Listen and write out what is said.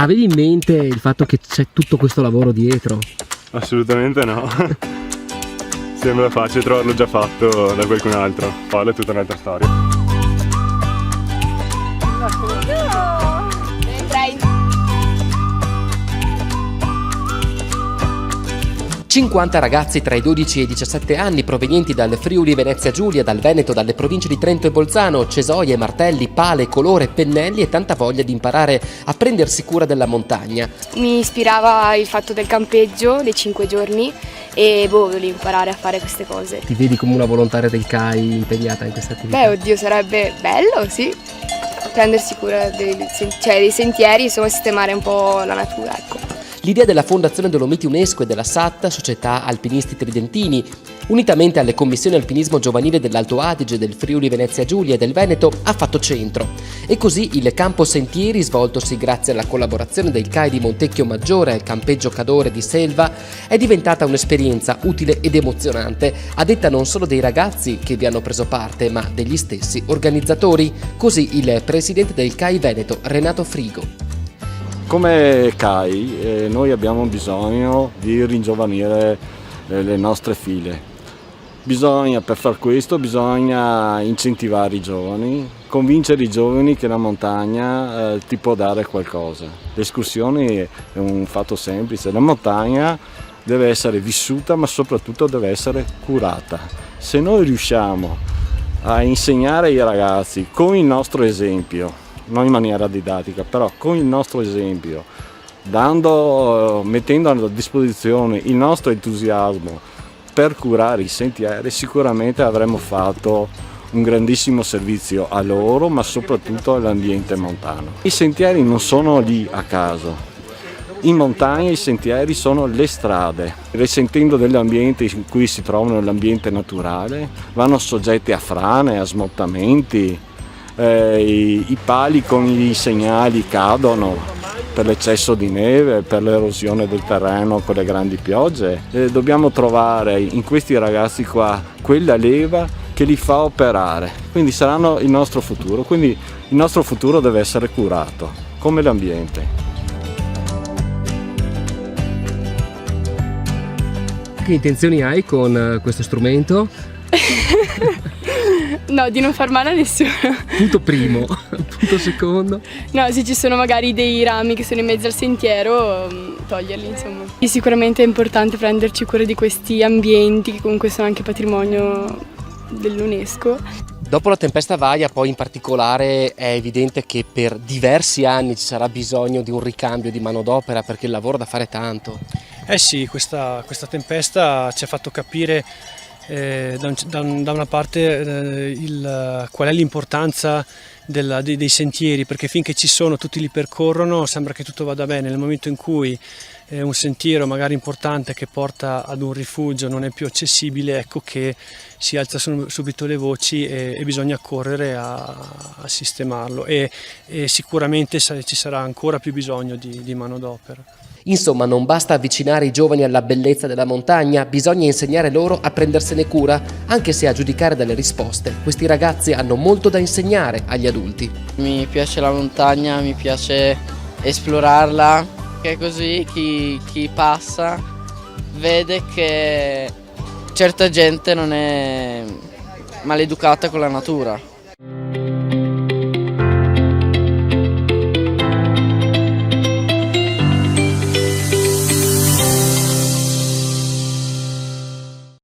Avevi in mente il fatto che c'è tutto questo lavoro dietro? Assolutamente no. Sembra facile trovarlo già fatto da qualcun altro. Farlo è tutta un'altra storia. 50 ragazzi tra i 12 e i 17 anni provenienti dal Friuli Venezia Giulia, dal Veneto, dalle province di Trento e Bolzano, cesoie, martelli, pale, colore, pennelli e tanta voglia di imparare a prendersi cura della montagna. Mi ispirava il fatto del campeggio, dei 5 giorni e volevo imparare a fare queste cose. Ti vedi come una volontaria del CAI impegnata in questa attività? Beh, oddio, sarebbe bello, sì. Prendersi cura dei sentieri, insomma, sistemare un po' la natura, ecco. L'idea della Fondazione Dolomiti UNESCO e della SAT, Società Alpinisti Tridentini, unitamente alle commissioni alpinismo giovanile dell'Alto Adige, del Friuli Venezia Giulia e del Veneto, ha fatto centro. E così il campo sentieri, svoltosi grazie alla collaborazione del CAI di Montecchio Maggiore al campeggio Cadore di Selva, è diventata un'esperienza utile ed emozionante, a detta non solo dei ragazzi che vi hanno preso parte, ma degli stessi organizzatori. Così il presidente del CAI Veneto, Renato Frigo. Come CAI noi abbiamo bisogno di ringiovanire le nostre file. Per far questo bisogna incentivare i giovani, convincere i giovani che la montagna ti può dare qualcosa. Le escursioni è un fatto semplice, la montagna deve essere vissuta ma soprattutto deve essere curata. Se noi riusciamo a insegnare ai ragazzi con il nostro esempio, non in maniera didattica, però con il nostro esempio, mettendo a disposizione il nostro entusiasmo per curare i sentieri, sicuramente avremo fatto un grandissimo servizio a loro, ma soprattutto all'ambiente montano. I sentieri non sono lì a caso. In montagna i sentieri sono le strade, risentendo dell'ambiente in cui si trovano l'ambiente naturale, vanno soggetti a frane, a smottamenti. I pali con i segnali cadono per l'eccesso di neve, per l'erosione del terreno con le grandi piogge. Dobbiamo trovare in questi ragazzi qua quella leva che li fa operare, quindi saranno il nostro futuro, quindi il nostro futuro deve essere curato, come l'ambiente. Che intenzioni hai con questo strumento? No, di non far male a nessuno. Punto primo. Punto secondo. No, se ci sono magari dei rami che sono in mezzo al sentiero, toglierli, insomma. E sicuramente è importante prenderci cura di questi ambienti che comunque sono anche patrimonio dell'UNESCO. Dopo la tempesta Vaia, poi in particolare, è evidente che per diversi anni ci sarà bisogno di un ricambio di manodopera perché il lavoro da fare è tanto. Eh sì, questa tempesta ci ha fatto capire da una parte qual è l'importanza dei sentieri, perché finché ci sono, tutti li percorrono, sembra che tutto vada bene. Nel momento in cui un sentiero magari importante che porta ad un rifugio non è più accessibile, ecco che si alzano subito le voci e bisogna correre a sistemarlo e sicuramente ci sarà ancora più bisogno di manodopera. Insomma, non basta avvicinare i giovani alla bellezza della montagna, bisogna insegnare loro a prendersene cura, anche se a giudicare dalle risposte, questi ragazzi hanno molto da insegnare agli adulti. Mi piace la montagna, mi piace esplorarla, che così chi passa vede che certa gente non è maleducata con la natura.